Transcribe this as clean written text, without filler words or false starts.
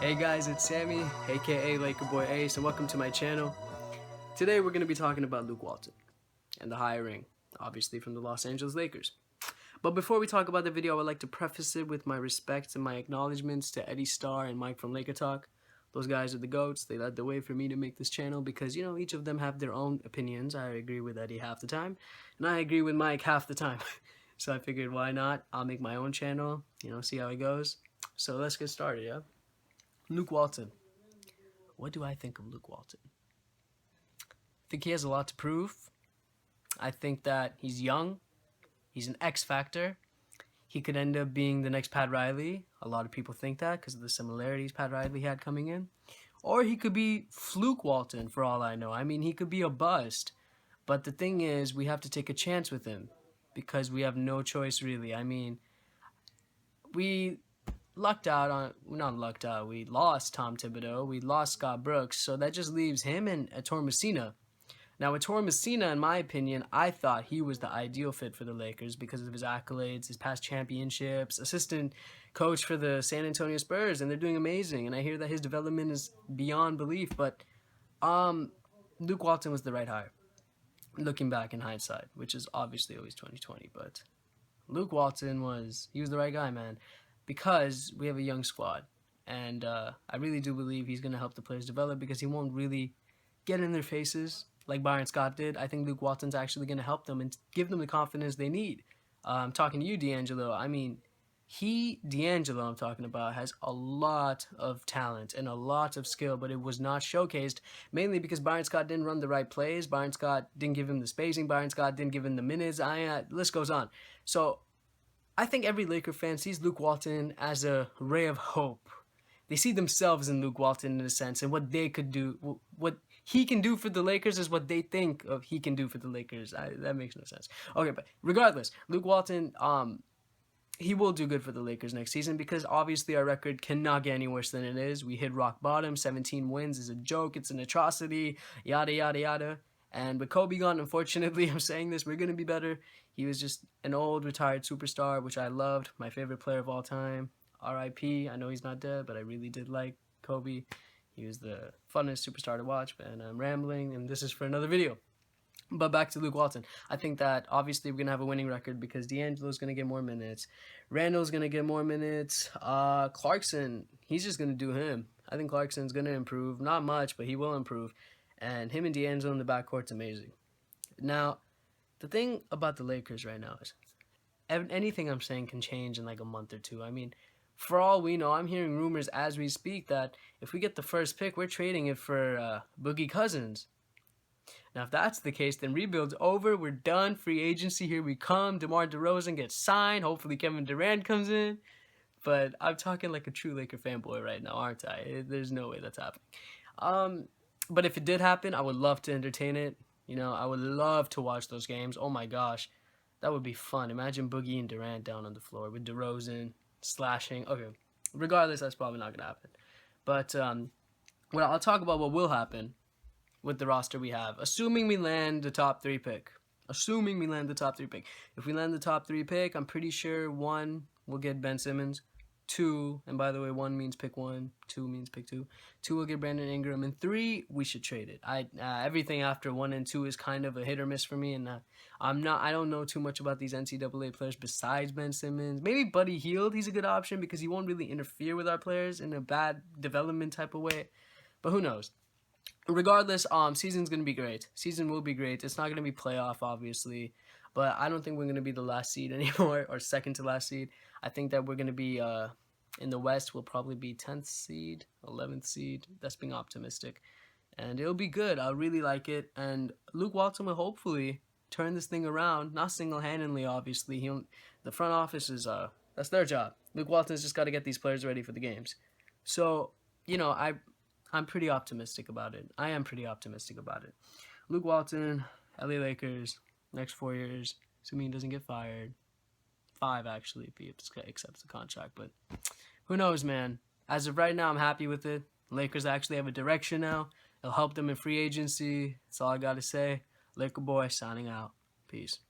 Hey guys, it's Sammy, aka Laker Boy Ace, and welcome to my channel. Today we're going to be talking about Luke Walton and the hiring, obviously from the Los Angeles Lakers. But before we talk about the video, I would like to preface it with my respects and my acknowledgements to Eddie Starr and Mike from Laker Talk. Those guys are the GOATs. They led the way for me to make this channel because, each of them have their own opinions. I agree with Eddie half the time, and I agree with Mike half the time. So I figured, why not? I'll make my own channel, see how it goes. So let's get started, yeah? Luke Walton. What do I think of Luke Walton? I think he has a lot to prove. I think that he's young. He's an X factor. He could end up being the next Pat Riley. A lot of people think that because of the similarities Pat Riley had coming in. Or he could be Fluke Walton for all I know. I mean, he could be a bust. But the thing is, we have to take a chance with him because we have no choice really. I mean, we lost Tom Thibodeau, we lost Scott Brooks, so that just leaves him and Ettore Messina. Now, Ettore Messina, in my opinion, I thought he was the ideal fit for the Lakers because of his accolades, his past championships, assistant coach for the San Antonio Spurs, and they're doing amazing, and I hear that his development is beyond belief, but Luke Walton was the right hire, looking back in hindsight, which is obviously always 2020, but Luke Walton was the right guy, man. Because we have a young squad, and I really do believe he's going to help the players develop because he won't really get in their faces like Byron Scott did. I think Luke Walton's actually going to help them and give them the confidence they need. I'm talking to you, D'Angelo. I mean, D'Angelo I'm talking about, has a lot of talent and a lot of skill, but it was not showcased, mainly because Byron Scott didn't run the right plays. Byron Scott didn't give him the spacing. Byron Scott didn't give him the minutes. The list goes on. So I think every Laker fan sees Luke Walton as a ray of hope. They see themselves in Luke Walton in a sense, and what they could do, what he can do for the Lakers is what they think of he can do for the Lakers. That makes no sense. Okay, but regardless, Luke Walton, he will do good for the Lakers next season because obviously our record cannot get any worse than it is. We hit rock bottom. 17 wins is a joke. It's an atrocity. Yada, yada, yada. And with Kobe gone, unfortunately, I'm saying this, we're going to be better. He was just an old, retired superstar, which I loved. My favorite player of all time. R.I.P. I know he's not dead, but I really did like Kobe. He was the funnest superstar to watch, and I'm rambling, and this is for another video. But back to Luke Walton. I think that obviously we're going to have a winning record because D'Angelo's going to get more minutes. Randall's going to get more minutes. Clarkson, he's just going to do him. I think Clarkson's going to improve. Not much, but he will improve. And him and D'Angelo in the backcourt's amazing. Now, the thing about the Lakers right now is anything I'm saying can change in like a month or two. I mean, for all we know, I'm hearing rumors as we speak that if we get the first pick, we're trading it for Boogie Cousins. Now, if that's the case, then rebuild's over. We're done. Free agency, here we come. DeMar DeRozan gets signed. Hopefully Kevin Durant comes in. But I'm talking like a true Laker fanboy right now, aren't I? There's no way that's happening. But if it did happen, I would love to entertain it. I would love to watch those games. Oh my gosh, that would be fun. Imagine Boogie and Durant down on the floor with DeRozan slashing. Okay, regardless, that's probably not going to happen. But I'll talk about what will happen with the roster we have, assuming we land the top 3 pick. If we land the top 3 pick, I'm pretty sure 1, we'll get Ben Simmons. 2, and by the way, 1 means pick 1, 2 means pick 2. 2 will get Brandon Ingram, and 3, we should trade it. Everything after 1 and 2 is kind of a hit or miss for me, and I don't know too much about these NCAA players besides Ben Simmons. Maybe Buddy Hield, he's a good option because he won't really interfere with our players in a bad development type of way, but who knows. Regardless, season's gonna be great. Season will be great. It's not gonna be playoff, obviously, but I don't think we're gonna be the last seed anymore or second to last seed. I think that we're gonna be in the West. We'll probably be 10th seed, 11th seed. That's being optimistic, and it'll be good. I really like it, and Luke Walton will hopefully turn this thing around. Not single-handedly, obviously. The front office is that's their job. Luke Walton's just got to get these players ready for the games. So I'm pretty optimistic about it. I am pretty optimistic about it. Luke Walton, LA Lakers, next 4 years, assuming he doesn't get fired. 5, actually, if he accepts the contract. But who knows, man. As of right now, I'm happy with it. Lakers actually have a direction now. It'll help them in free agency. That's all I got to say. Laker boy signing out. Peace.